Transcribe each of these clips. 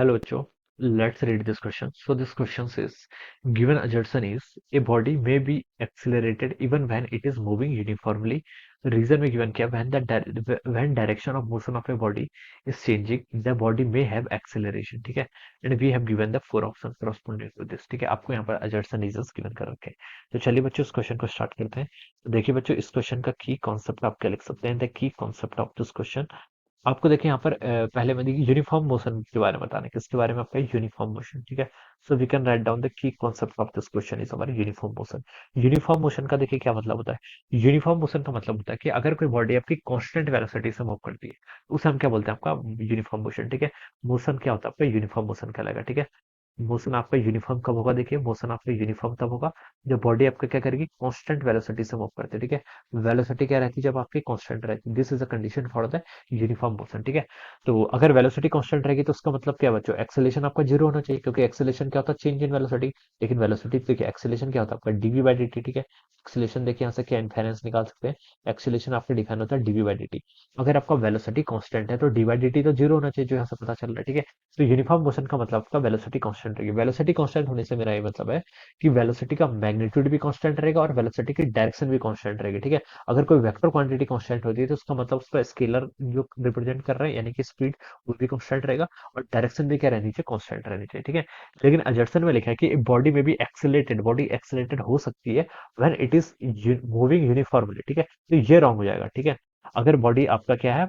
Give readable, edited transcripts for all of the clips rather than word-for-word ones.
Hello, Joe. Let's read this question. So this question says, given assertion is a body may be accelerated even when it is moving uniformly. The reason we given क्या when direction of motion of a body is changing, the body may have acceleration. ठीक है? And we have given the four options corresponding to this. ठीक है? आपको यहाँ पर assertion reasons given कर रखे हैं. तो चलिए बच्चों इस क्वेश्चन को स्टार्ट करते हैं. तो देखिए बच्चों इस क्वेश्चन का की कॉन्सेप्ट आप क्या लिख सकते हैं. The key concept of this question आपको देखिए यहाँ पर पहले मैं देखिए यूनिफॉर्म मोशन के बारे में बताना है किसके बारे में आपका यूनिफॉर्म मोशन ठीक है so we can write down the key concept of this question is हमारा यूनिफॉर्म मोशन यूनिफॉर्म मोशन का देखिए क्या मतलब होता है यूनिफॉर्म मोशन का मतलब होता है कि अगर कोई बॉडी आपकी कांस्टेंट वेलोसिटी से मूव करती है तो उसे हम क्या बोलते हैं आपका यूनिफॉर्म मोशन ठीक है मोशन क्या होता है आपका यूनिफॉर्म मोशन कहलाएगा ठीक है मोशन आपका यूनिफॉर्म कब होगा देखिए मोशन आपका यूनिफॉर्म तब होगा जब बॉडी आपका क्या करेगी कांस्टेंट वेलोसिटी से मूव करती है ठीक है वेलोसिटी क्या रहती है जब आपकी कांस्टेंट रहती है this is a condition for the uniform motion ठीक है तो अगर वेलोसिटी कांस्टेंट रहेगी तो उसका मतलब क्या बच्चों एक्सेलेरेशन आपका जीरो होना चाहिए क्योंकि एक्सेलेरेशन क्या होता है चेंज इन वेलोसिटी लेकिन वेलोसिटी देखिए एक्सेलेरेशन क्या होता है आपका डीवी बाई डी टी ठीक है एक्सेलेरेशन देखिए यहाँ से क्या इन्फेरेंस निकाल सकते हैं एक्सेलेरेशन आपका डिफाइन होता है डीवी बाई डी टी अगर आपका वेलोसिटी कांस्टेंट है तो डी बाई डी टी तो जीरो होना चाहिए जो यहाँ से पता चल रहा है ठीक है तो यूनिफॉर्म मोशन का मतलब आपका वेलोसिटी कांस्टेंट रहेगी वेलोसिटी कांस्टेंट होने से मेरा ये मतलब है कि वेलोसिटी का मैग्नीट्यूड भी कांस्टेंट रहेगा और वेलोसिटी की डायरेक्शन भी कांस्टेंट रहेगी ठीक है अगर कोई वेक्टर क्वांटिटी कांस्टेंट होती है तो उसका मतलब उसका स्केलर जो रिप्रेजेंट कर रहा है यानी कि स्पीड वो भी कांस्टेंट रहेगा और डायरेक्शन भी क्या रहनी चाहिए कांस्टेंट रहनी चाहिए ठीक है लेकिन अजर्सन में लिखा है कि बॉडी में भी एक्सेलेटेड बॉडी एक्सेलेटेड हो सकती है when it is moving uniformly ठीक है तो ये रॉन्ग हो जाएगा ठीक है अगर बॉडी आपका क्या है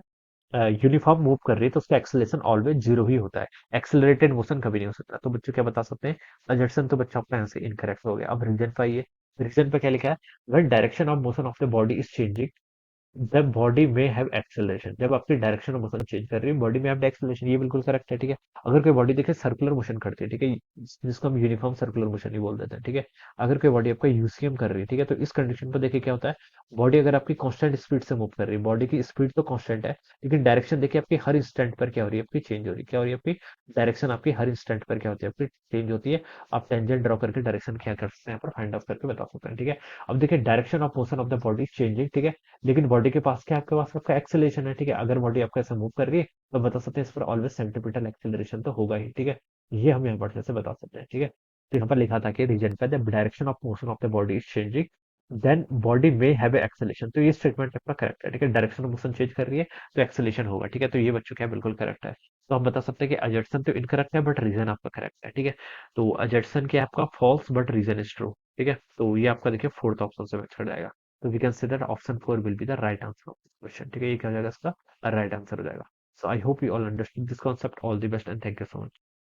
यूनिफॉर्म मूव कर रही है तो उसका एक्सेलेरेशन ऑलवेज जीरो ही होता है एक्सेलरेटेड मोशन कभी नहीं हो सकता तो बच्चों क्या बता सकते हैं अजर्सन तो बच्चों आपका यहाँ से इनकरेक्ट हो गया अब रीजन पे आइए रीजन पे क्या लिखा है when direction of motion of the body is changing जब बॉडी में हैव एक्सेलरेशन जब आपकी डायरेक्शन ऑफ मोशन चेंज कर रही है बॉडी में हैव एक्सेलरेशन ये बिल्कुल करेक्ट है ठीक है अगर कोई बॉडी देखिए सर्कुलर मोशन करती है ठीक है जिसको हम यूनिफॉर्म सर्कुलर मोशन ही बोल देते हैं ठीक है अगर कोई बॉडी आपका यूसीएम कर रही है ठीक है तो इस कंडीशन पर देखिए क्या होता है बॉडी अगर आपकी कांस्टेंट स्पीड से मूव कर रही है बॉडी की स्पीड तो कांस्टेंट है लेकिन डायरेक्शन देखिए आपकी हर इंस्टेंट पर क्या हो रही है आपकी चेंज हो रही है क्या हो रही है आपकी डायरेक्शन आपकी हर इंस्टेंट पर क्या होती है आपकी चेंज होती है आप टेंजेंट ड्रॉ करके डायरेक्शन क्या कर सकते हैं यहाँ पर फाइंड आउट करके बता सकते हैं ठीक है अब देखिए direction of motion of the body changing ठीक है लेकिन बॉडी के पास क्या है आपके पास आपका एक्सेलरेशन है ठीक है अगर बॉडी आपका ऐसे मूव कर रही है तो बता सकते हैं इस पर ऑलवेज सेंट्रीपिटल एक्सेलरेशन तो होगा ही ठीक है ये हम यहाँ पर से बता सकते हैं ठीक है तो यहाँ पर लिखा था कि रीजन पे the direction of motion of the body is changing then body में हैव एक्सेलरेशन तो ये स्टेटमेंट आपका करेक्ट है ठीक है डायरेक्शन ऑफ मोशन चेंज कर रही है तो एक्सेलरेशन होगा ठीक है तो ये बच्चों क्या बिल्कुल करेक्ट है तो हम बता सकते हैं कि अजर्सन तो इनकरेक्ट है बट रीजन आपका करेक्ट है ठीक है तो अजर्सन क्या है आपका false but reason is true ठीक है तो ये आपका देखिए फोर्थ ऑप्शन से मैच कर जाएगा तो we can say that option 4 will be the right answer of this question ठीक है ये क्या हो जाएगा इसका राइट आंसर हो जाएगा so I hope you all understood this concept all the best and thank you so much